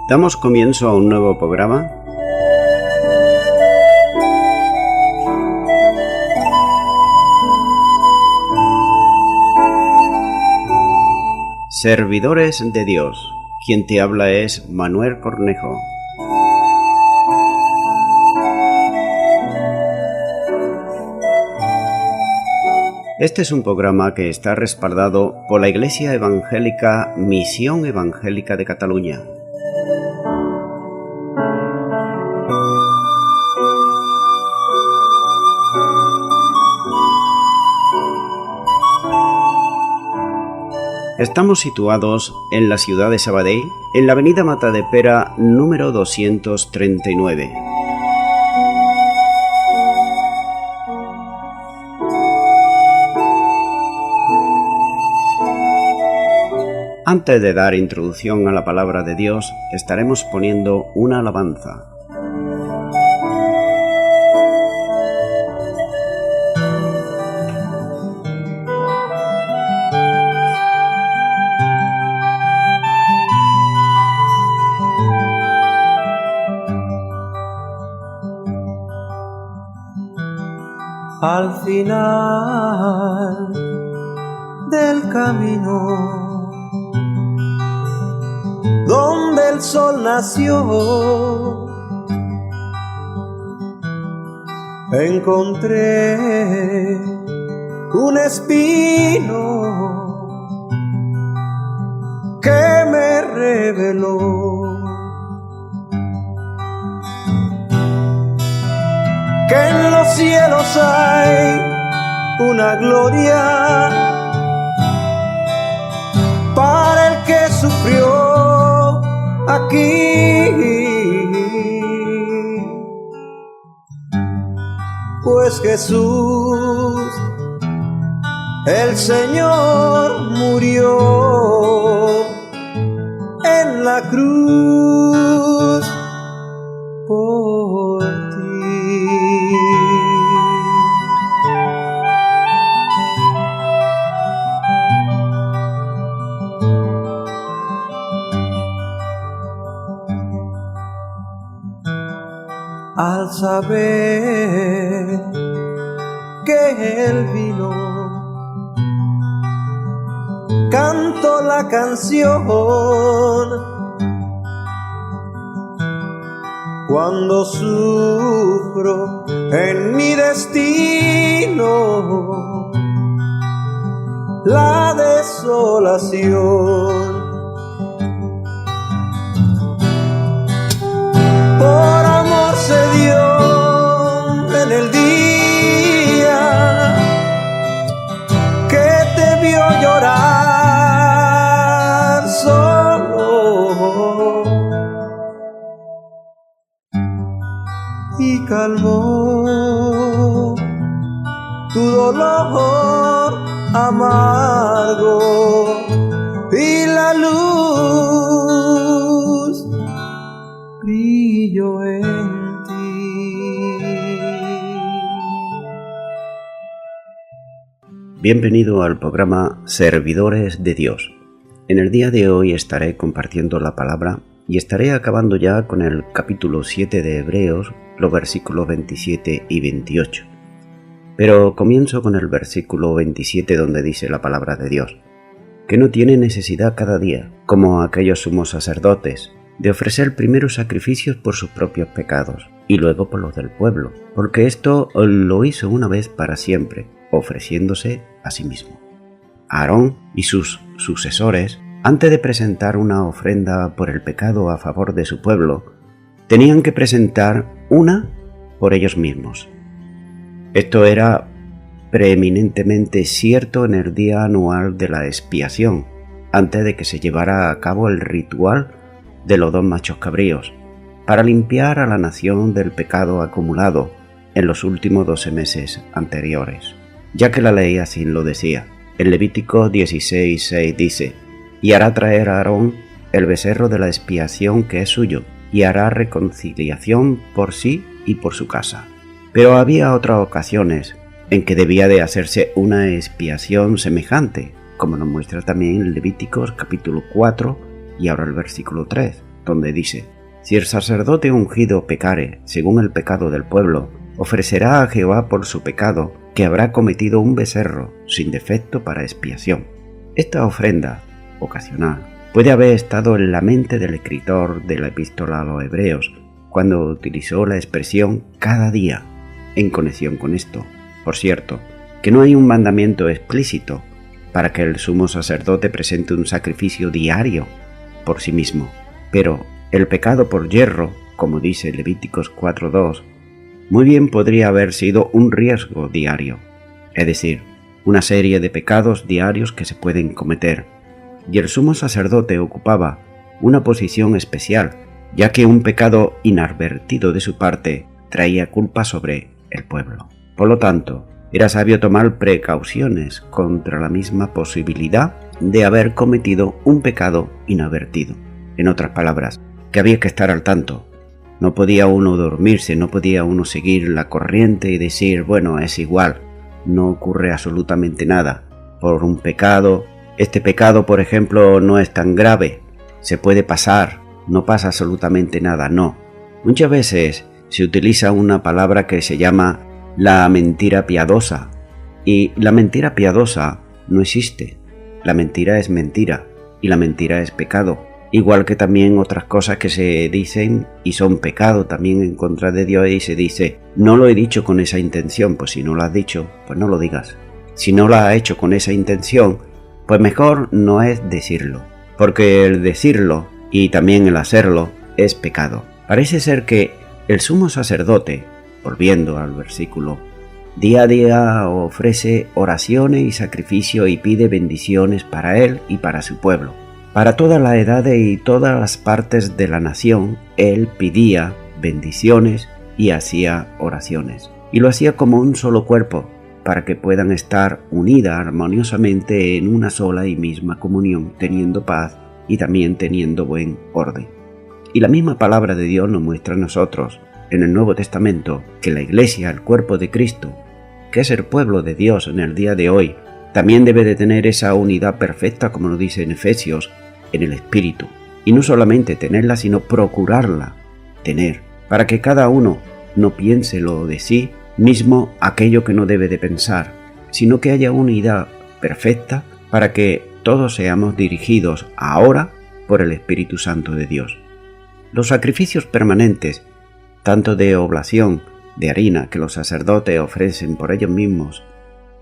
Damos comienzo a un nuevo programa. Servidores de Dios. Quien te habla es Manuel Cornejo. Este es un programa que está respaldado por la Iglesia Evangélica Misión Evangélica de Cataluña. Estamos situados en la ciudad de Sabadell, en la avenida Matadepera número 239. Antes de dar introducción a la palabra de Dios, estaremos poniendo una alabanza. Al final del camino donde el sol nació, encontré un espino que me reveló que en los cielos hay una gloria para el que sufrió aquí, pues Jesús, el Señor, murió en la cruz por ti. Al saber que Él vino, canto la canción. Cuando sufro en mi destino la desolación, por amor se dio en el día que te vio llorar solo y calmó tu dolor amargo y la luz brilló en ti. Bienvenido al programa Servidores de Dios. En el día de hoy estaré compartiendo la palabra y estaré acabando ya con el capítulo 7 de Hebreos, los versículos 27 y 28. Pero comienzo con el versículo 27 donde dice la palabra de Dios, que no tiene necesidad cada día, como aquellos sumos sacerdotes, de ofrecer primero sacrificios por sus propios pecados y luego por los del pueblo, porque esto lo hizo una vez para siempre, ofreciéndose a sí mismo. Aarón y sus sucesores, antes de presentar una ofrenda por el pecado a favor de su pueblo, tenían que presentar una por ellos mismos. Esto era preeminentemente cierto en el día anual de la expiación, antes de que se llevara a cabo el ritual de los 2 machos cabríos, para limpiar a la nación del pecado acumulado en los últimos 12 meses anteriores, ya que la ley así lo decía. En Levítico 16:6 dice: y hará traer a Aarón el becerro de la expiación que es suyo, y hará reconciliación por sí y por su casa. Pero había otras ocasiones en que debía de hacerse una expiación semejante, como nos muestra también Levíticos capítulo 4 y ahora el versículo 3, donde dice: si el sacerdote ungido pecare según el pecado del pueblo, ofrecerá a Jehová por su pecado, que habrá cometido un becerro sin defecto para expiación. Esta ofrenda ocasional puede haber estado en la mente del escritor de la epístola a los Hebreos, cuando utilizó la expresión cada día en conexión con esto. Por cierto, que no hay un mandamiento explícito para que el sumo sacerdote presente un sacrificio diario por sí mismo, pero el pecado por yerro, como dice Levíticos 4:2, muy bien podría haber sido un riesgo diario, es decir, una serie de pecados diarios que se pueden cometer, y el sumo sacerdote ocupaba una posición especial, ya que un pecado inadvertido de su parte traía culpa sobre el pueblo. Por lo tanto, era sabio tomar precauciones contra la misma posibilidad de haber cometido un pecado inadvertido. En otras palabras, que había que estar al tanto. No podía uno dormirse, no podía uno seguir la corriente y decir, bueno, es igual, no ocurre absolutamente nada. Por un pecado, este pecado, por ejemplo, no es tan grave, se puede pasar, no pasa absolutamente nada, no. Muchas veces se utiliza una palabra que se llama la mentira piadosa, y la mentira piadosa no existe. La mentira es mentira, y la mentira es pecado. Igual que también otras cosas que se dicen y son pecado también en contra de Dios, y se dice, no lo he dicho con esa intención. Pues si no lo has dicho, pues no lo digas. Si no lo has hecho con esa intención, pues mejor no es decirlo, porque el decirlo y también el hacerlo es pecado. Parece ser que el sumo sacerdote, volviendo al versículo, día a día ofrece oraciones y sacrificio y pide bendiciones para él y para su pueblo. Para todas las edades y todas las partes de la nación, él pedía bendiciones y hacía oraciones. Y lo hacía como un solo cuerpo, para que puedan estar unidas armoniosamente en una sola y misma comunión, teniendo paz y también teniendo buen orden. Y la misma palabra de Dios nos muestra a nosotros, en el Nuevo Testamento, que la Iglesia, el cuerpo de Cristo, que es el pueblo de Dios en el día de hoy, también debe de tener esa unidad perfecta, como lo dice en Efesios, en el Espíritu. Y no solamente tenerla, sino procurarla tener, para que cada uno no piense lo de sí mismo aquello que no debe de pensar, sino que haya unidad perfecta para que todos seamos dirigidos ahora por el Espíritu Santo de Dios. Los sacrificios permanentes, tanto de oblación de harina que los sacerdotes ofrecen por ellos mismos,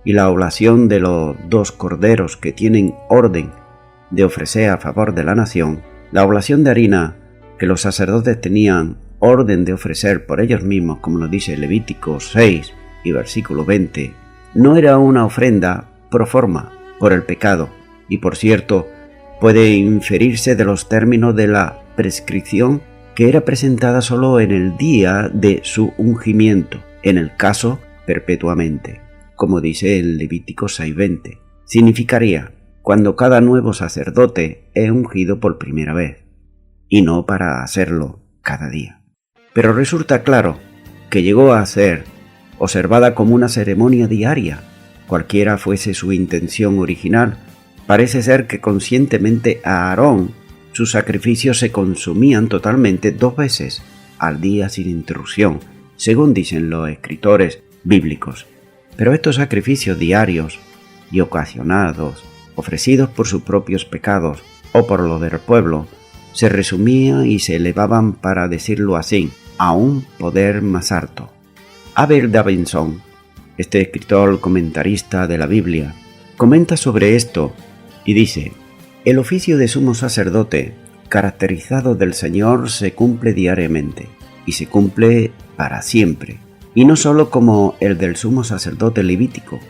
y la oblación de los 2 corderos que tienen orden de ofrecer a favor de la nación, la oblación de harina que los sacerdotes tenían orden de ofrecer por ellos mismos, como nos dice Levítico 6 y versículo 20, no era una ofrenda pro forma por el pecado, y por cierto, puede inferirse de los términos de la prescripción que era presentada solo en el día de su ungimiento, en el caso perpetuamente, como dice el Levítico 6:20. Significaría cuando cada nuevo sacerdote es ungido por primera vez, y no para hacerlo cada día. Pero resulta claro que llegó a ser observada como una ceremonia diaria, cualquiera fuese su intención original. Parece ser que conscientemente a Aarón sus sacrificios se consumían totalmente 2 veces al día sin interrupción, según dicen los escritores bíblicos. Pero estos sacrificios diarios y ocasionados, ofrecidos por sus propios pecados o por los del pueblo, se resumían y se elevaban, para decirlo así, a un poder más alto. Abel Davidson, este escritor comentarista de la Biblia, comenta sobre esto y dice: el oficio de sumo sacerdote, caracterizado del Señor, se cumple diariamente, y se cumple para siempre, y no solo como el del sumo sacerdote levítico,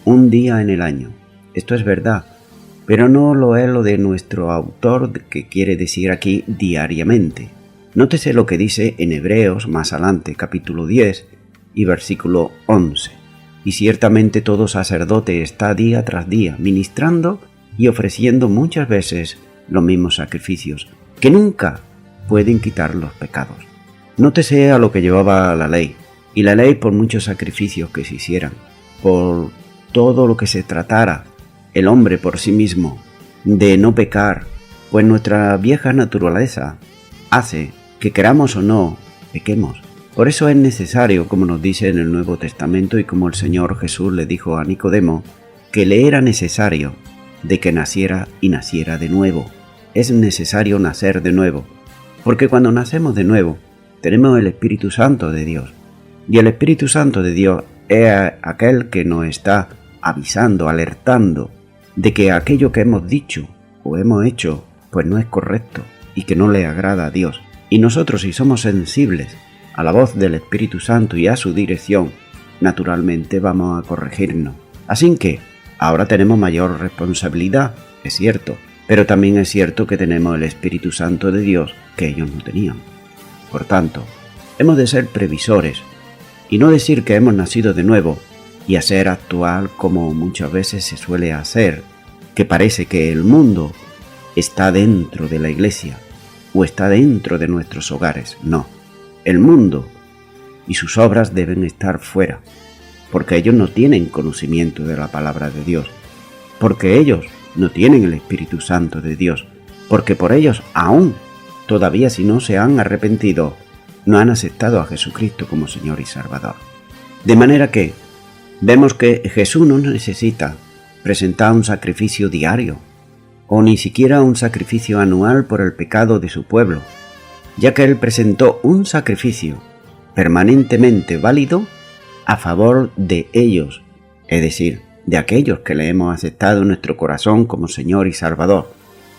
un día en el año. Esto es verdad, pero no lo es lo de nuestro autor, que quiere decir aquí diariamente. Nótese lo que dice en Hebreos más adelante, capítulo 10 y versículo 11. Y ciertamente todo sacerdote está día tras día ministrando y ofreciendo muchas veces los mismos sacrificios, que nunca pueden quitar los pecados. Nótese a lo que llevaba la ley, y la ley por muchos sacrificios que se hicieran, por todo lo que se tratara, el hombre por sí mismo, de no pecar, pues nuestra vieja naturaleza hace que, queramos o no, pequemos. Por eso es necesario, como nos dice en el Nuevo Testamento y como el Señor Jesús le dijo a Nicodemo, que le era necesario de que naciera y naciera de nuevo. Es necesario nacer de nuevo, porque cuando nacemos de nuevo, tenemos el Espíritu Santo de Dios. Y el Espíritu Santo de Dios es aquel que nos está avisando, alertando de que aquello que hemos dicho o hemos hecho, pues no es correcto y que no le agrada a Dios. Y nosotros, si somos sensibles a la voz del Espíritu Santo y a su dirección, naturalmente vamos a corregirnos. Así que ahora tenemos mayor responsabilidad, es cierto, pero también es cierto que tenemos el Espíritu Santo de Dios que ellos no tenían. Por tanto, hemos de ser previsores y no decir que hemos nacido de nuevo y hacer actual como muchas veces se suele hacer, que parece que el mundo está dentro de la iglesia o está dentro de nuestros hogares. No, el mundo y sus obras deben estar fuera, porque ellos no tienen conocimiento de la palabra de Dios, porque ellos no tienen el Espíritu Santo de Dios, porque por ellos aún, todavía si no se han arrepentido, no han aceptado a Jesucristo como Señor y Salvador. De manera que vemos que Jesús no necesita presentar un sacrificio diario, o ni siquiera un sacrificio anual por el pecado de su pueblo, ya que Él presentó un sacrificio permanentemente válido a favor de ellos, es decir, de aquellos que le hemos aceptado en nuestro corazón como Señor y Salvador,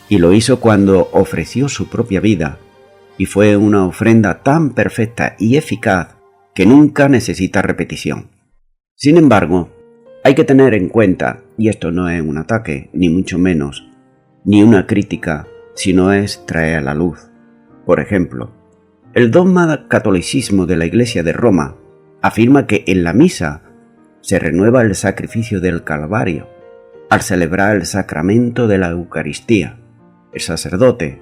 y lo hizo cuando ofreció su propia vida, y fue una ofrenda tan perfecta y eficaz que nunca necesita repetición. Sin embargo, hay que tener en cuenta, y esto no es un ataque, ni mucho menos, ni una crítica, sino es traer a la luz. Por ejemplo, el dogma catolicismo de la Iglesia de Roma afirma que en la misa se renueva el sacrificio del Calvario al celebrar el sacramento de la Eucaristía. El sacerdote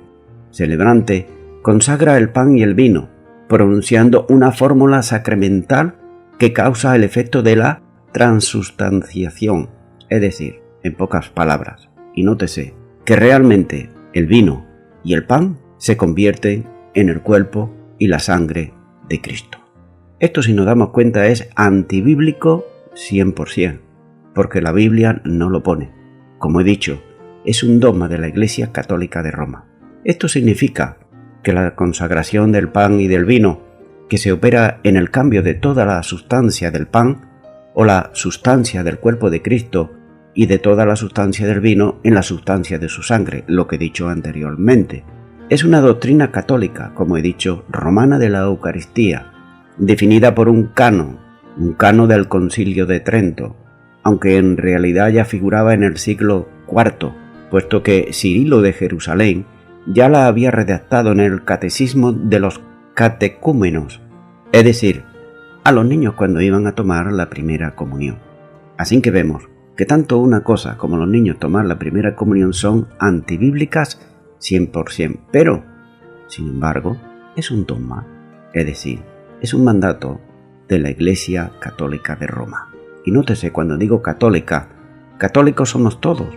celebrante consagra el pan y el vino, pronunciando una fórmula sacramental que causa el efecto de la transustanciación, es decir, en pocas palabras, y nótese que realmente el vino y el pan se convierten en el cuerpo y la sangre de Cristo. Esto, si nos damos cuenta, es antibíblico 100%, porque la Biblia no lo pone. Como he dicho, es un dogma de la Iglesia Católica de Roma. Esto significa que la consagración del pan y del vino, que se opera en el cambio de toda la sustancia del pan o la sustancia del cuerpo de Cristo y de toda la sustancia del vino en la sustancia de su sangre, lo que he dicho anteriormente. Es una doctrina católica, como he dicho, romana de la Eucaristía, definida por un canon del Concilio de Trento, aunque en realidad ya figuraba en el siglo IV, puesto que Cirilo de Jerusalén ya la había redactado en el Catecismo de los Catecúmenos, es decir, a los niños cuando iban a tomar la primera comunión. Así que vemos que tanto una cosa como los niños tomar la primera comunión son antibíblicas 100%, pero, sin embargo, es un dogma, es decir, es un mandato de la Iglesia Católica de Roma. Y nótese, cuando digo católica, católicos somos todos.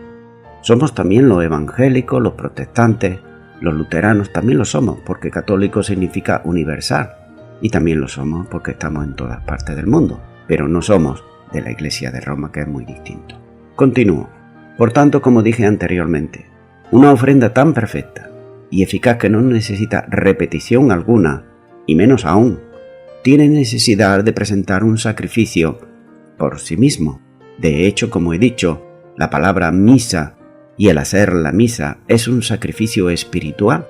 Somos también los evangélicos, los protestantes, los luteranos, también lo somos, porque católico significa universal, y también lo somos porque estamos en todas partes del mundo, pero no somos de la Iglesia de Roma, que es muy distinto. Continúo. Por tanto, como dije anteriormente, una ofrenda tan perfecta y eficaz que no necesita repetición alguna, y menos aún, tiene necesidad de presentar un sacrificio por sí mismo. De hecho, como he dicho, la palabra misa y el hacer la misa es un sacrificio espiritual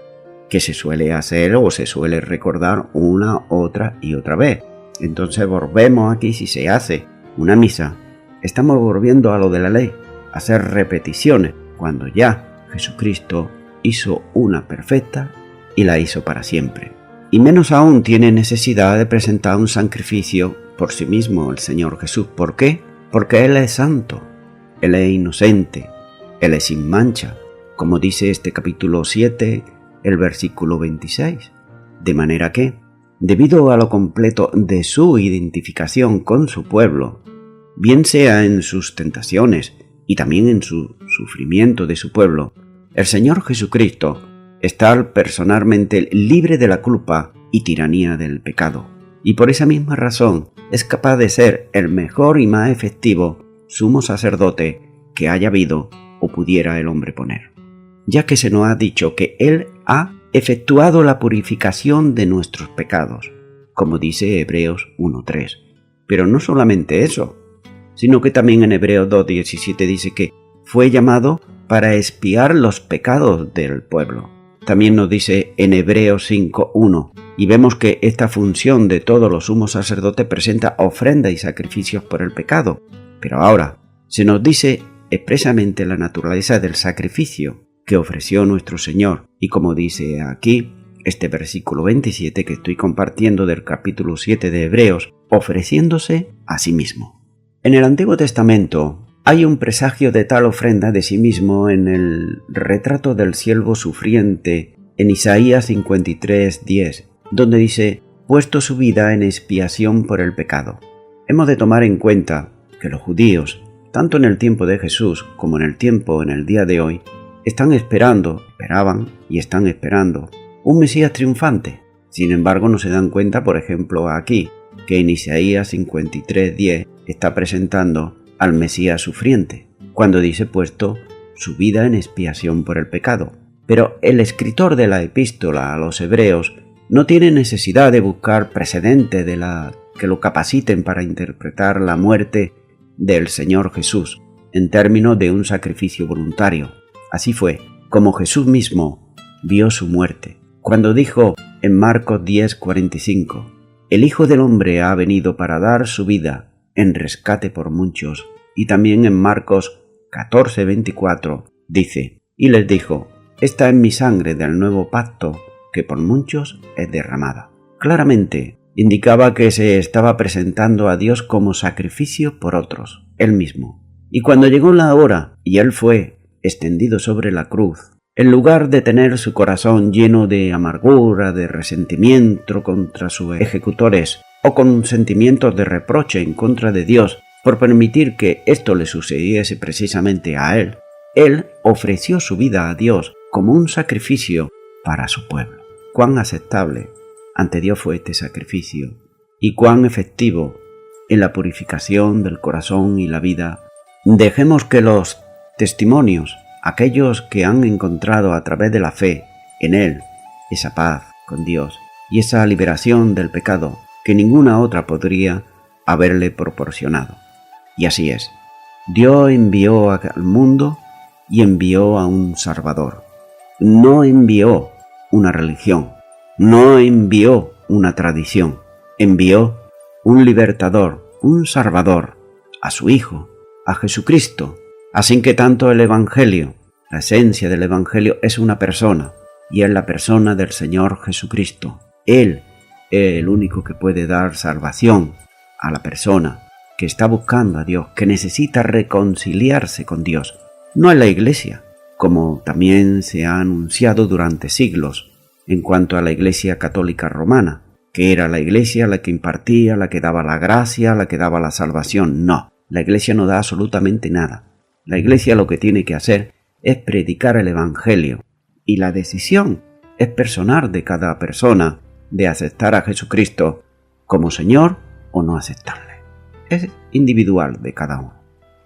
que se suele hacer o se suele recordar una, otra y otra vez. Entonces volvemos aquí, si se hace una misa, estamos volviendo a lo de la ley, a hacer repeticiones, cuando ya Jesucristo hizo una perfecta y la hizo para siempre. Y menos aún tiene necesidad de presentar un sacrificio por sí mismo el Señor Jesús. ¿Por qué? Porque Él es santo, Él es inocente, Él es sin mancha, como dice este capítulo 7, el versículo 26. De manera que, debido a lo completo de su identificación con su pueblo, bien sea en sus tentaciones y también en su sufrimiento de su pueblo, el Señor Jesucristo estar personalmente libre de la culpa y tiranía del pecado. Y por esa misma razón es capaz de ser el mejor y más efectivo sumo sacerdote que haya habido o pudiera el hombre poner, ya que se nos ha dicho que Él ha efectuado la purificación de nuestros pecados, como dice Hebreos 1:3. Pero no solamente eso, sino que también en Hebreos 2:17 dice que fue llamado para expiar los pecados del pueblo. También nos dice en Hebreos 5:1, y vemos que esta función de todos los sumos sacerdotes presenta ofrenda y sacrificios por el pecado. Pero ahora se nos dice expresamente la naturaleza del sacrificio que ofreció nuestro Señor, y como dice aquí este versículo 27 que estoy compartiendo del capítulo 7 de Hebreos, ofreciéndose a sí mismo. En el Antiguo Testamento hay un presagio de tal ofrenda de sí mismo en el retrato del siervo sufriente en Isaías 53:10, donde dice: puesto su vida en expiación por el pecado. Hemos de tomar en cuenta que los judíos, tanto en el tiempo de Jesús como en el día de hoy, esperaban y están esperando un Mesías triunfante. Sin embargo, no se dan cuenta, por ejemplo, aquí, que en Isaías 53:10 está presentando al Mesías sufriente, cuando dice puesto su vida en expiación por el pecado. Pero el escritor de la epístola a los hebreos no tiene necesidad de buscar precedentes que lo capaciten para interpretar la muerte del Señor Jesús en términos de un sacrificio voluntario. Así fue como Jesús mismo vio su muerte, cuando dijo en Marcos 10:45, el Hijo del Hombre ha venido para dar su vida en rescate por muchos. Y también en Marcos 14:24 dice, y les dijo, esta es mi sangre del nuevo pacto que por muchos es derramada. Claramente indicaba que se estaba presentando a Dios como sacrificio por otros, él mismo. Y cuando llegó la hora y él fue extendido sobre la cruz, en lugar de tener su corazón lleno de amargura, de resentimiento contra sus ejecutores o con sentimientos de reproche en contra de Dios por permitir que esto le sucediese precisamente a él, él ofreció su vida a Dios como un sacrificio para su pueblo. Cuán aceptable ante Dios fue este sacrificio y cuán efectivo en la purificación del corazón y la vida. Dejemos que los testimonios, aquellos que han encontrado a través de la fe en Él esa paz con Dios y esa liberación del pecado que ninguna otra podría haberle proporcionado. Y así es. Dios envió al mundo y envió a un Salvador. No envió una religión, no envió una tradición, envió un libertador, un Salvador, a su Hijo, a Jesucristo. Así que tanto el Evangelio, la esencia del Evangelio es una persona, y es la persona del Señor Jesucristo. Él es el único que puede dar salvación a la persona que está buscando a Dios, que necesita reconciliarse con Dios. No es la Iglesia, como también se ha anunciado durante siglos en cuanto a la Iglesia Católica Romana, que era la Iglesia la que impartía, la que daba la gracia, la que daba la salvación. No, la Iglesia no da absolutamente nada. La Iglesia lo que tiene que hacer es predicar el Evangelio, y la decisión es personal de cada persona de aceptar a Jesucristo como Señor o no aceptarle. Es individual de cada uno.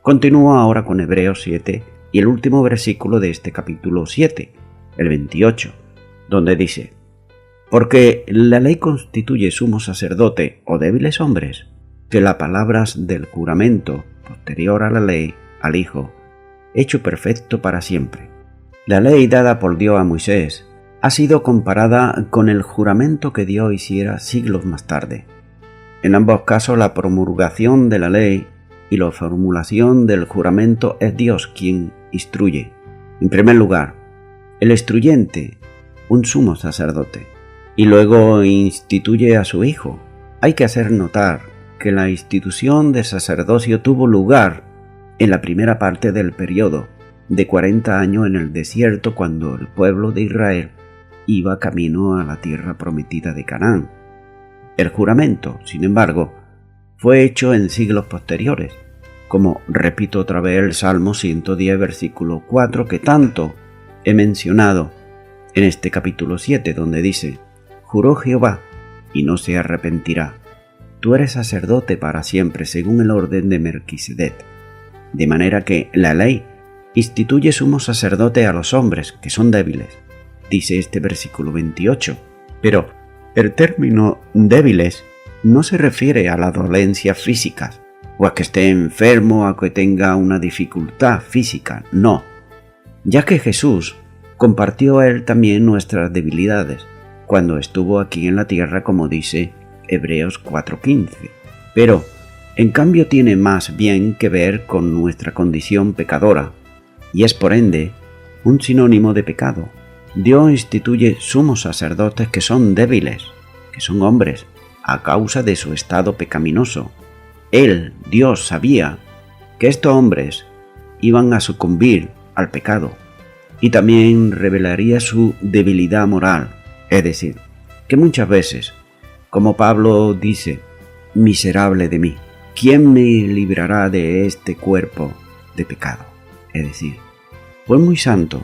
Continúo ahora con Hebreos 7 y el último versículo de este capítulo 7, el 28, donde dice: porque la ley constituye sumo sacerdote o débiles hombres, que las palabras del juramento posterior a la ley, al Hijo, hecho perfecto para siempre. La ley dada por Dios a Moisés ha sido comparada con el juramento que Dios hiciera siglos más tarde. En ambos casos, la promulgación de la ley y la formulación del juramento es Dios quien instruye. En primer lugar, el instruyente, un sumo sacerdote, y luego instituye a su Hijo. Hay que hacer notar que la institución de sacerdocio tuvo lugar en la primera parte del periodo de 40 años en el desierto, cuando el pueblo de Israel iba camino a la tierra prometida de Canaán. El juramento, sin embargo, fue hecho en siglos posteriores, como repito otra vez el Salmo 110, versículo 4, que tanto he mencionado en este capítulo 7, donde dice: juró Jehová y no se arrepentirá. Tú eres sacerdote para siempre según el orden de Melquisedec. De manera que la ley instituye sumo sacerdote a los hombres que son débiles, dice este versículo 28. Pero el término débiles no se refiere a las dolencias físicas, o a que esté enfermo, a que tenga una dificultad física, no, ya que Jesús compartió a él también nuestras debilidades cuando estuvo aquí en la tierra, como dice Hebreos 4:15. Pero, en cambio, tiene más bien que ver con nuestra condición pecadora, y es por ende un sinónimo de pecado. Dios instituye sumos sacerdotes que son débiles, que son hombres, a causa de su estado pecaminoso. Él, Dios, sabía que estos hombres iban a sucumbir al pecado, y también revelaría su debilidad moral, es decir, que muchas veces, como Pablo dice: miserable de mí, ¿quién me librará de este cuerpo de pecado? Es decir, por muy santo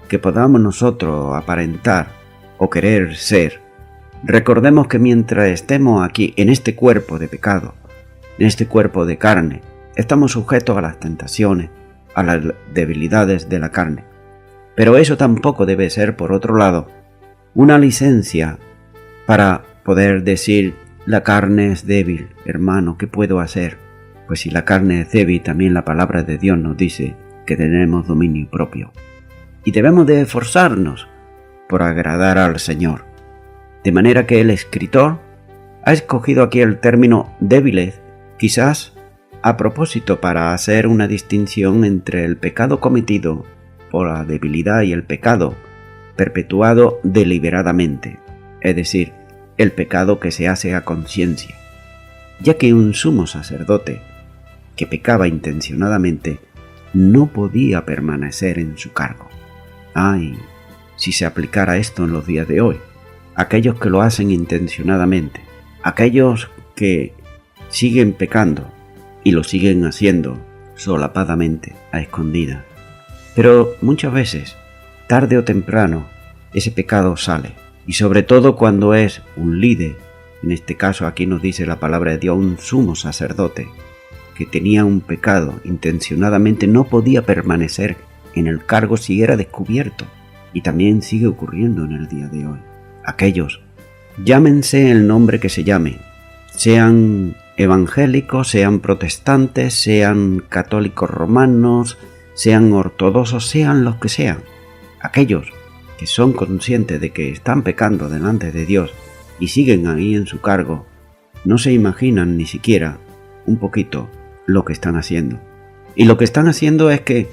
que podamos nosotros aparentar o querer ser, recordemos que mientras estemos aquí en este cuerpo de pecado, en este cuerpo de carne, estamos sujetos a las tentaciones, a las debilidades de la carne. Pero eso tampoco debe ser, por otro lado, una licencia para poder decir: la carne es débil, hermano, ¿qué puedo hacer? Pues si la carne es débil, también la palabra de Dios nos dice que tenemos dominio propio. Y debemos de esforzarnos por agradar al Señor. De manera que el escritor ha escogido aquí el término débiles, quizás a propósito para hacer una distinción entre el pecado cometido por la debilidad y el pecado perpetuado deliberadamente, es decir, el pecado que se hace a conciencia, ya que un sumo sacerdote que pecaba intencionadamente no podía permanecer en su cargo. ¡Ay! Si se aplicara esto en los días de hoy, aquellos que lo hacen intencionadamente, aquellos que siguen pecando y lo siguen haciendo solapadamente, a escondidas. Pero muchas veces, tarde o temprano, ese pecado sale, y sobre todo cuando es un líder, en este caso aquí nos dice la palabra de Dios, un sumo sacerdote, que tenía un pecado intencionadamente, no podía permanecer en el cargo si era descubierto, y también sigue ocurriendo en el día de hoy. Aquellos, llámense el nombre que se llamen, sean evangélicos, sean protestantes, sean católicos romanos, sean ortodoxos, sean los que sean, aquellos que son conscientes de que están pecando delante de Dios y siguen ahí en su cargo, no se imaginan ni siquiera un poquito lo que están haciendo. Y lo que están haciendo es que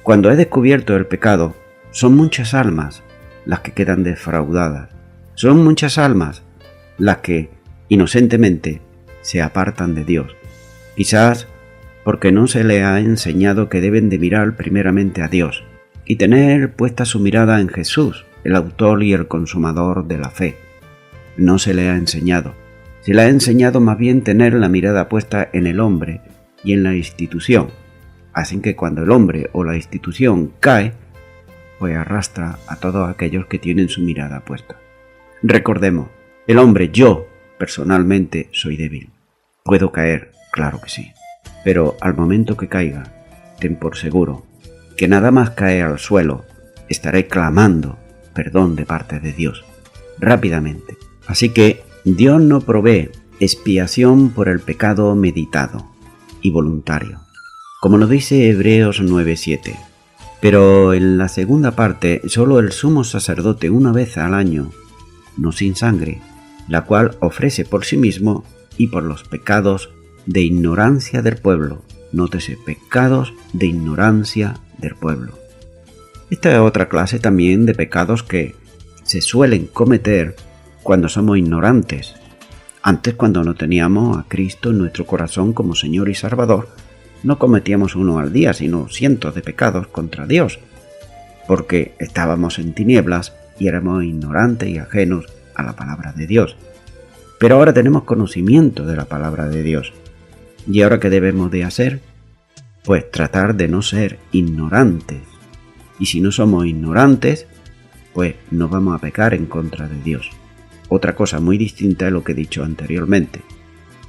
cuando he descubierto el pecado, son muchas almas las que quedan defraudadas, son muchas almas las que inocentemente se apartan de Dios, quizás porque no se les ha enseñado que deben de mirar primeramente a Dios y tener puesta su mirada en Jesús, el autor y el consumador de la fe. No se le ha enseñado. Se le ha enseñado más bien tener la mirada puesta en el hombre y en la institución. Así que cuando el hombre o la institución cae, pues arrastra a todos aquellos que tienen su mirada puesta. Recordemos, el hombre, yo personalmente soy débil. ¿Puedo caer? Claro que sí. Pero al momento que caiga, ten por seguro que nada más caer al suelo, estaré clamando perdón de parte de Dios, rápidamente. Así que Dios no provee expiación por el pecado meditado y voluntario, como nos dice Hebreos 9:7. Pero en la segunda parte, solo el sumo sacerdote una vez al año, no sin sangre, la cual ofrece por sí mismo y por los pecados de ignorancia del pueblo. Nótese, pecados de ignorancia del pueblo. Esta es otra clase también de pecados que se suelen cometer cuando somos ignorantes. Antes, cuando no teníamos a Cristo en nuestro corazón como Señor y Salvador, no cometíamos uno al día, sino cientos de pecados contra Dios, porque estábamos en tinieblas y éramos ignorantes y ajenos a la palabra de Dios. Pero ahora tenemos conocimiento de la palabra de Dios. ¿Y ahora qué debemos de hacer? Pues tratar de no ser ignorantes. Y si no somos ignorantes, pues no vamos a pecar en contra de Dios. Otra cosa muy distinta es lo que he dicho anteriormente: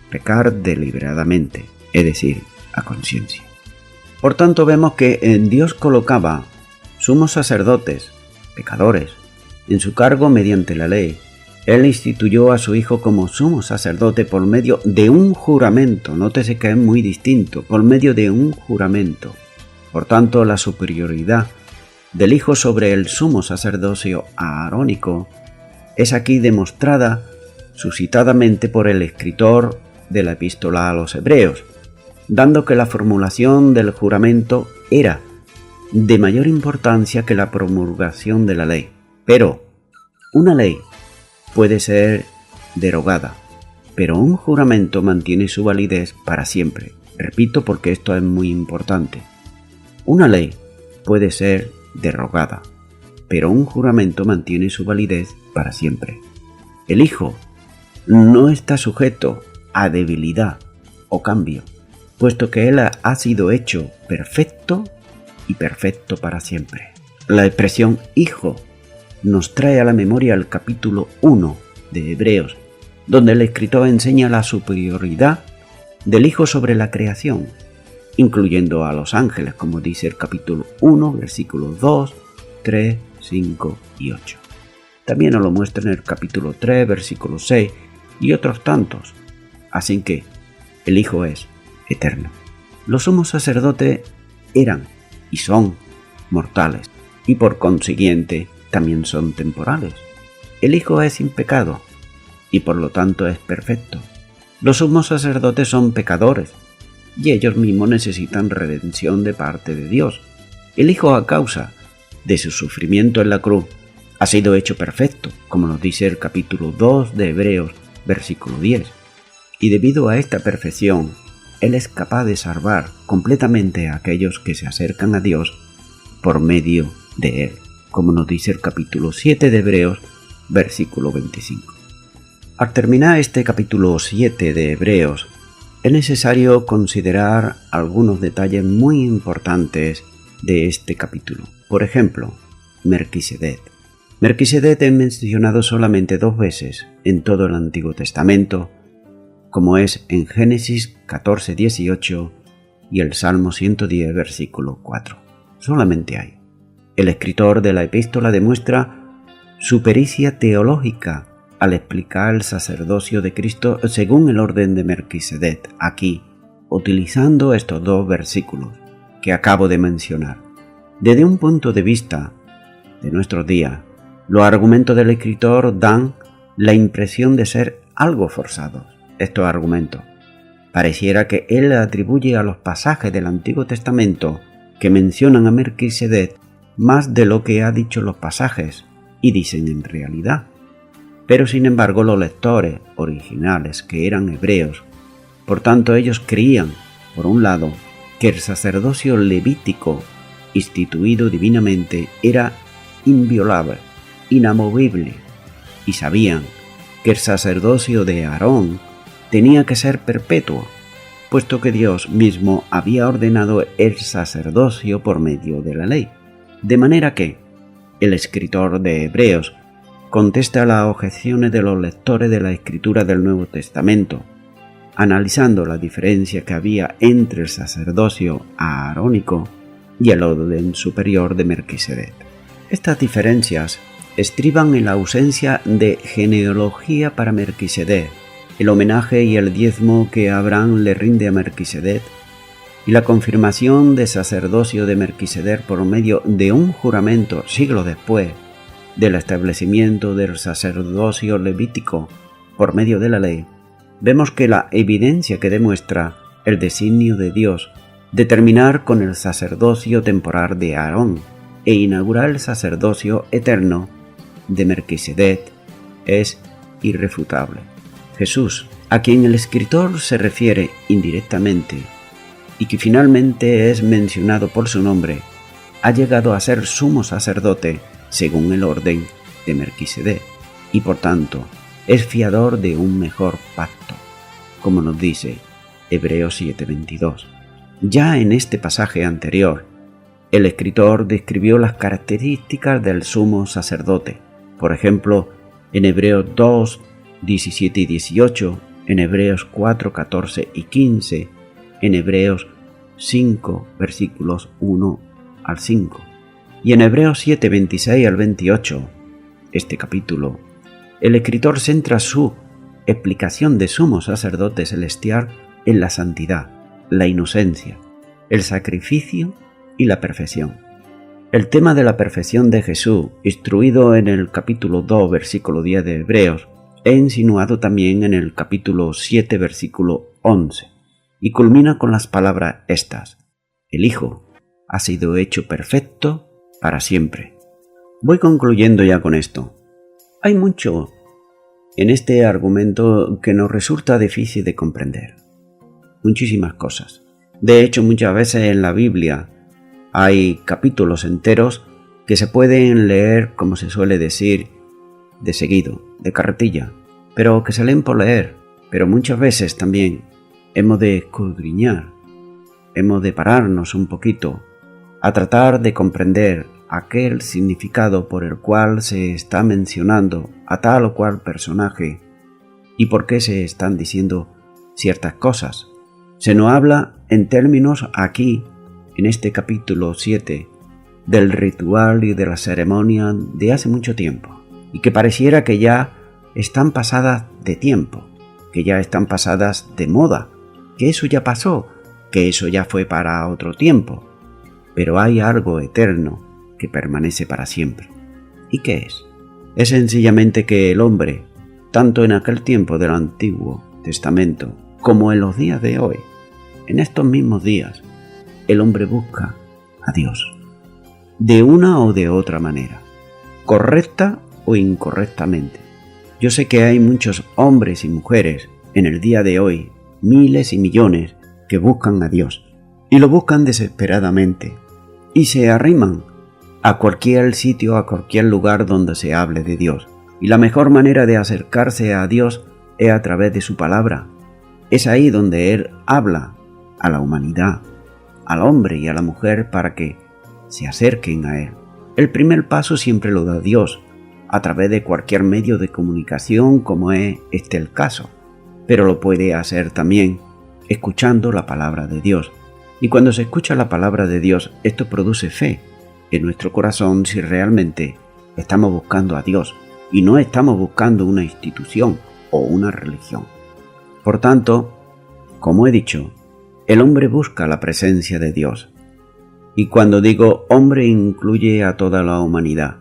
pecar deliberadamente, es decir, a conciencia. Por tanto, vemos que Dios colocaba sumos sacerdotes, pecadores, en su cargo mediante la ley. Él instituyó a su Hijo como sumo sacerdote por medio de un juramento. Nótese que es muy distinto, por medio de un juramento. Por tanto, la superioridad del Hijo sobre el sumo sacerdocio aarónico es aquí demostrada suscitadamente por el escritor de la epístola a los Hebreos, dando que la formulación del juramento era de mayor importancia que la promulgación de la ley. Pero una ley puede ser derogada, pero un juramento mantiene su validez para siempre. Repito, porque esto es muy importante. Una ley puede ser derogada, pero un juramento mantiene su validez para siempre. El Hijo no está sujeto a debilidad o cambio, puesto que Él ha sido hecho perfecto y perfecto para siempre. La expresión Hijo nos trae a la memoria el capítulo 1 de Hebreos, donde el escritor enseña la superioridad del Hijo sobre la creación, incluyendo a los ángeles, como dice el capítulo 1, versículos 2, 3, 5 y 8. También nos lo muestra en el capítulo 3, versículo 6 y otros tantos. Así que el Hijo es eterno. Los sumos sacerdotes eran y son mortales, y por consiguiente también son temporales. El Hijo es sin pecado y por lo tanto es perfecto. Los sumos sacerdotes son pecadores y ellos mismos necesitan redención de parte de Dios. El Hijo, a causa de su sufrimiento en la cruz, ha sido hecho perfecto, como nos dice el capítulo 2 de Hebreos, versículo 10. Y debido a esta perfección, Él es capaz de salvar completamente a aquellos que se acercan a Dios por medio de Él, como nos dice el capítulo 7 de Hebreos, versículo 25. Al terminar este capítulo 7 de Hebreos, es necesario considerar algunos detalles muy importantes de este capítulo. Por ejemplo, Melquisedec. Melquisedec es mencionado solamente 2 veces en todo el Antiguo Testamento, como es en Génesis 14:18 y el Salmo 110, versículo 4. Solamente hay. El escritor de la epístola demuestra su pericia teológica al explicar el sacerdocio de Cristo según el orden de Melquisedec, aquí, utilizando estos 2 versículos que acabo de mencionar. Desde un punto de vista de nuestros días, los argumentos del escritor dan la impresión de ser algo forzados. Estos argumentos pareciera que él atribuye a los pasajes del Antiguo Testamento que mencionan a Melquisedec más de lo que ha dicho los pasajes y dicen en realidad. Pero sin embargo los lectores originales, que eran hebreos, por tanto ellos creían, por un lado, que el sacerdocio levítico instituido divinamente era inviolable, inamovible, y sabían que el sacerdocio de Aarón tenía que ser perpetuo, puesto que Dios mismo había ordenado el sacerdocio por medio de la ley. De manera que el escritor de Hebreos contesta las objeciones de los lectores de la escritura del Nuevo Testamento, analizando la diferencia que había entre el sacerdocio aarónico y el orden superior de Melquisedec. Estas diferencias estriban en la ausencia de genealogía para Melquisedec, el homenaje y el diezmo que Abraham le rinde a Melquisedec, y la confirmación de sacerdocio de Melquisedec por medio de un juramento siglos después del establecimiento del sacerdocio levítico por medio de la ley. Vemos que la evidencia que demuestra el designio de Dios de terminar con el sacerdocio temporal de Aarón e inaugurar el sacerdocio eterno de Melquisedec es irrefutable. Jesús, a quien el escritor se refiere indirectamente y que finalmente es mencionado por su nombre, ha llegado a ser sumo sacerdote según el orden de Melquisedec y por tanto es fiador de un mejor pacto, como nos dice Hebreos 7:22. Ya en este pasaje anterior, el escritor describió las características del sumo sacerdote. Por ejemplo, en Hebreos 2, 17 y 18, en Hebreos 4, 14 y 15, en Hebreos 5, versículos 1 al 5, y en Hebreos 7, 26 al 28, este capítulo, el escritor centra su explicación de sumo sacerdote celestial en la santidad, la inocencia, el sacrificio y la perfección. El tema de la perfección de Jesús, instruido en el capítulo 2, versículo 10 de Hebreos, es insinuado también en el capítulo 7, versículo 11, y culmina con las palabras estas: el Hijo ha sido hecho perfecto para siempre. Voy concluyendo ya con esto. Hay mucho en este argumento que nos resulta difícil de comprender. Muchísimas cosas. De hecho, muchas veces en la Biblia hay capítulos enteros que se pueden leer, como se suele decir, de seguido, de carretilla, pero que se leen por leer. Pero muchas veces también hemos de escudriñar, hemos de pararnos un poquito a tratar de comprender aquel significado por el cual se está mencionando a tal o cual personaje y por qué se están diciendo ciertas cosas. Se nos habla en términos aquí, en este capítulo 7, del ritual y de la ceremonia de hace mucho tiempo, y que pareciera que ya están pasadas de tiempo, que ya están pasadas de moda, que eso ya pasó, que eso ya fue para otro tiempo. Pero hay algo eterno que permanece para siempre. ¿Y qué es? Es sencillamente que el hombre, tanto en aquel tiempo del Antiguo Testamento como en los días de hoy, en estos mismos días, el hombre busca a Dios, de una o de otra manera, correcta o incorrectamente. Yo sé que hay muchos hombres y mujeres en el día de hoy, miles y millones, que buscan a Dios, y lo buscan desesperadamente, y se arriman a cualquier sitio, a cualquier lugar donde se hable de Dios. Y la mejor manera de acercarse a Dios es a través de su palabra. Es ahí donde Él habla a la humanidad, al hombre y a la mujer, para que se acerquen a Él. El primer paso siempre lo da Dios, a través de cualquier medio de comunicación, como es este el caso, pero lo puede hacer también escuchando la palabra de Dios. Y cuando se escucha la palabra de Dios, esto produce fe en nuestro corazón si realmente estamos buscando a Dios y no estamos buscando una institución o una religión. Por tanto, como he dicho, el hombre busca la presencia de Dios. Y cuando digo hombre, incluye a toda la humanidad,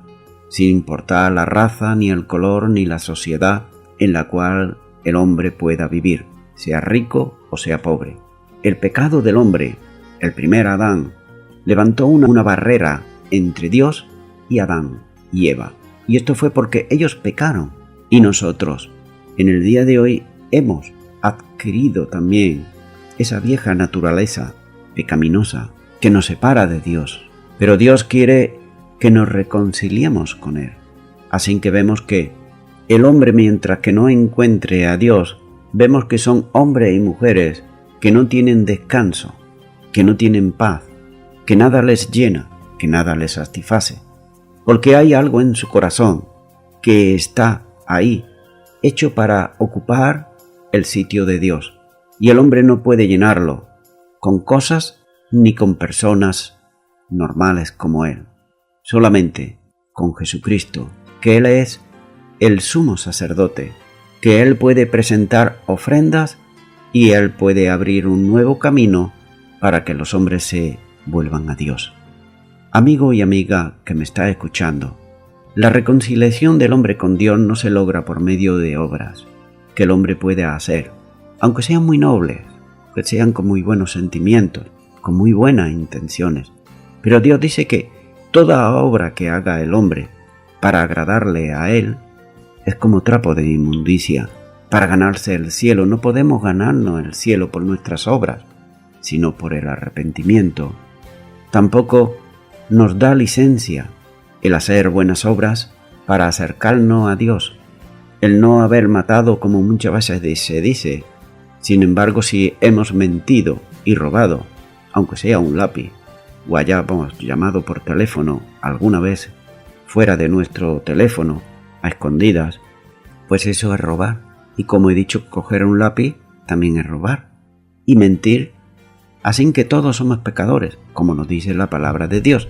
sin importar la raza, ni el color, ni la sociedad en la cual el hombre pueda vivir, sea rico o sea pobre. El pecado del hombre, el primer Adán, levantó una barrera entre Dios y Adán y Eva. Y esto fue porque ellos pecaron. Y nosotros, en el día de hoy, hemos adquirido también esa vieja naturaleza pecaminosa que nos separa de Dios. Pero Dios quiere que nos reconciliemos con Él. Así que vemos que el hombre, mientras que no encuentre a Dios, vemos que son hombres y mujeres que no tienen descanso, que no tienen paz, que nada les llena, que nada les satisface, porque hay algo en su corazón que está ahí, hecho para ocupar el sitio de Dios, y el hombre no puede llenarlo con cosas ni con personas normales como él, solamente con Jesucristo, que Él es el sumo sacerdote, que Él puede presentar ofrendas y Él puede abrir un nuevo camino para que los hombres se vuelvan a Dios. Amigo y amiga que me está escuchando, la reconciliación del hombre con Dios no se logra por medio de obras que el hombre puede hacer, aunque sean muy nobles, que sean con muy buenos sentimientos, con muy buenas intenciones. Pero Dios dice que toda obra que haga el hombre para agradarle a Él es como trapo de inmundicia para ganarse el cielo. No podemos ganarnos el cielo por nuestras obras, sino por el arrepentimiento. Tampoco nos da licencia el hacer buenas obras para acercarnos a Dios, el no haber matado como muchas veces se dice. Sin embargo, si hemos mentido y robado, aunque sea un lápiz, o hayamos llamado por teléfono alguna vez fuera de nuestro teléfono, a escondidas, pues eso es robar. Y como he dicho, coger un lápiz también es robar. Y mentir, así que todos somos pecadores, como nos dice la palabra de Dios.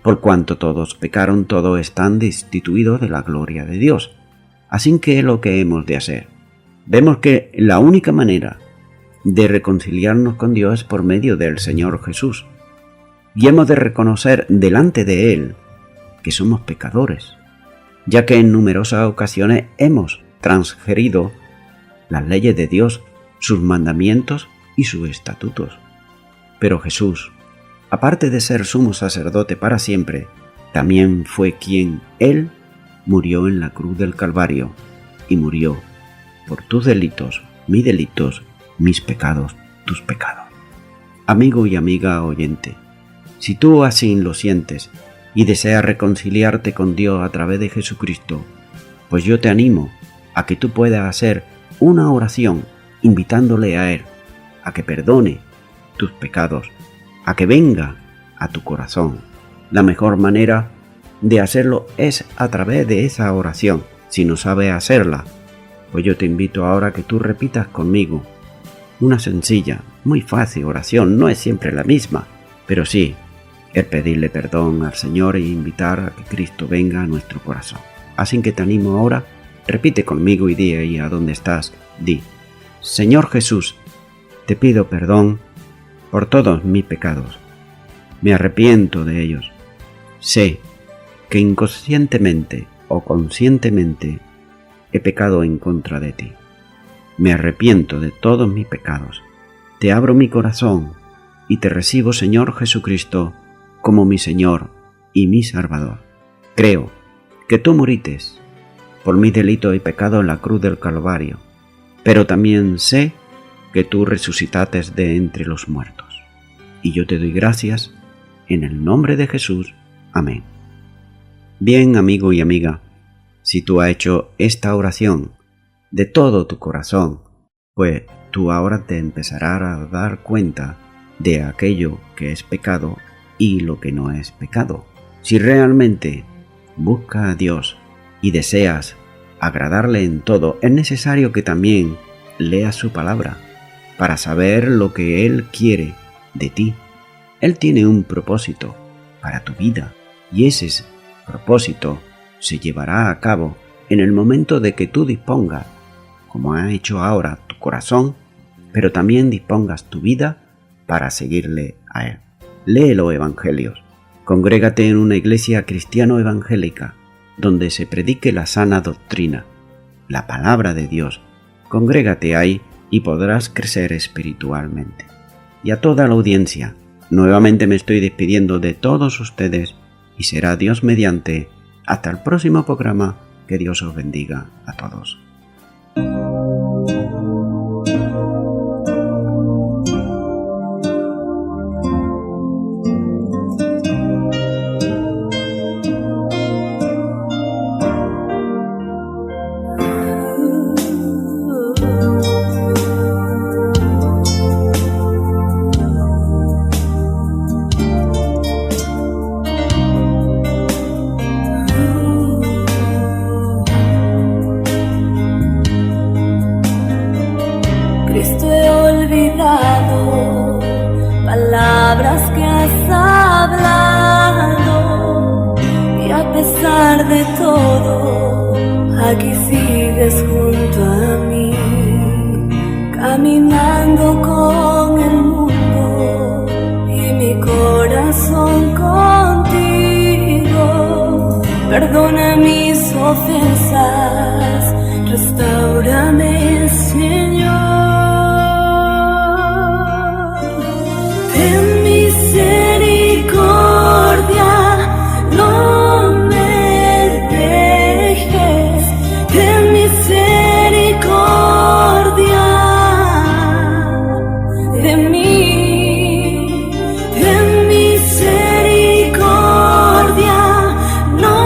Por cuanto todos pecaron, todos están destituidos de la gloria de Dios. Así que es lo que hemos de hacer. Vemos que la única manera de reconciliarnos con Dios es por medio del Señor Jesús. Y hemos de reconocer delante de Él que somos pecadores, ya que en numerosas ocasiones hemos transgredido las leyes de Dios, sus mandamientos y sus estatutos. Pero Jesús, aparte de ser sumo sacerdote para siempre, también fue quien Él murió en la cruz del Calvario, y murió por tus delitos, mis pecados, tus pecados. Amigo y amiga oyente, si tú así lo sientes y deseas reconciliarte con Dios a través de Jesucristo, pues yo te animo a que tú puedas hacer una oración invitándole a Él a que perdone tus pecados, a que venga a tu corazón. La mejor manera de hacerlo es a través de esa oración. Si no sabes hacerla, pues yo te invito ahora a que tú repitas conmigo una sencilla, muy fácil oración. No es siempre la misma, pero sí el pedirle perdón al Señor e invitar a que Cristo venga a nuestro corazón. Así que te animo ahora, repite conmigo y di ahí a donde estás, di: Señor Jesús, te pido perdón por todos mis pecados. Me arrepiento de ellos. Sé que inconscientemente o conscientemente he pecado en contra de ti. Me arrepiento de todos mis pecados. Te abro mi corazón y te recibo, Señor Jesucristo, como mi Señor y mi Salvador. Creo que tú moriste por mis delitos y pecados en la cruz del Calvario, pero también sé que tú resucitaste de entre los muertos. Y yo te doy gracias en el nombre de Jesús. Amén. Bien, amigo y amiga, si tú has hecho esta oración de todo tu corazón, pues tú ahora te empezarás a dar cuenta de aquello que es pecado y lo que no es pecado. Si realmente buscas a Dios y deseas agradarle en todo, es necesario que también leas su palabra para saber lo que Él quiere de ti. Él tiene un propósito para tu vida y ese propósito se llevará a cabo en el momento de que tú dispongas, como has hecho ahora, tu corazón, pero también dispongas tu vida para seguirle a Él. Lee los evangelios. Congrégate en una iglesia cristiano-evangélica donde se predique la sana doctrina, la palabra de Dios. Congrégate ahí y podrás crecer espiritualmente. Y a toda la audiencia, nuevamente me estoy despidiendo de todos ustedes y será Dios mediante. Hasta el próximo programa. Que Dios os bendiga a todos. Palabras que has hablado y a pesar de todo aquí sigues junto a mí, caminando con el mundo y mi corazón contigo. Perdona mis ofensas, restáurame, Señor. Ten misericordia, no me dejes. Ten misericordia de mí. Ten misericordia, no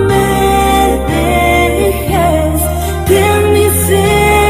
me dejes. Ten misericordia.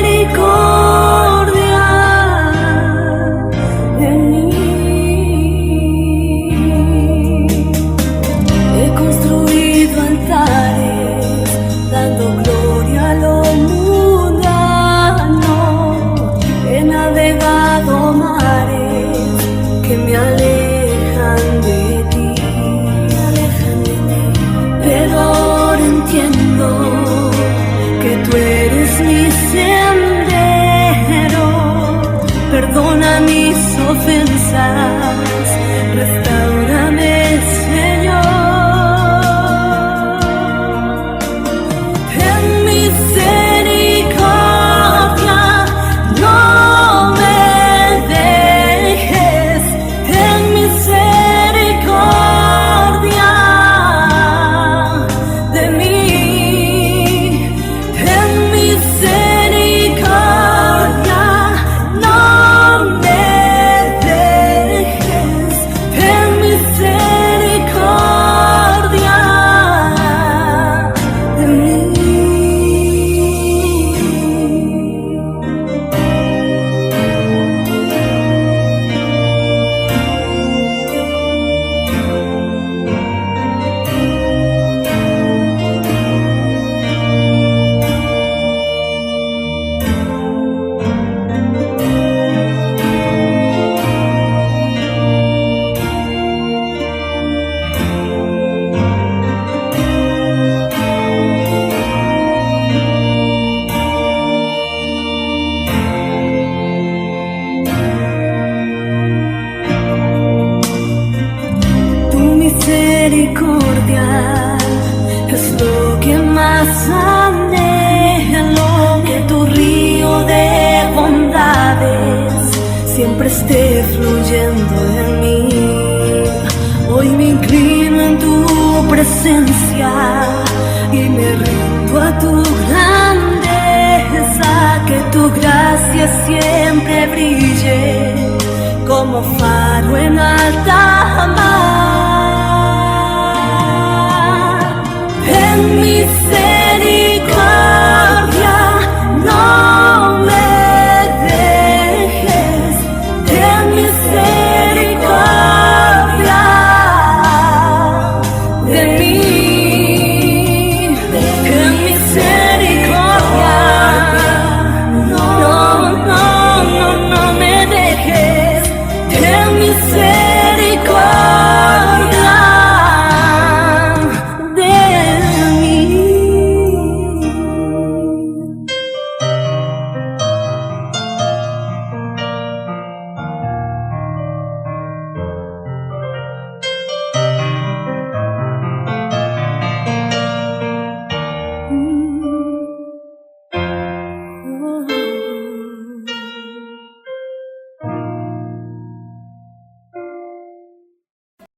esté fluyendo en mí. Hoy me inclino en tu presencia y me rindo a tu grandeza. Que tu gracia siempre brille como faro en alta mar.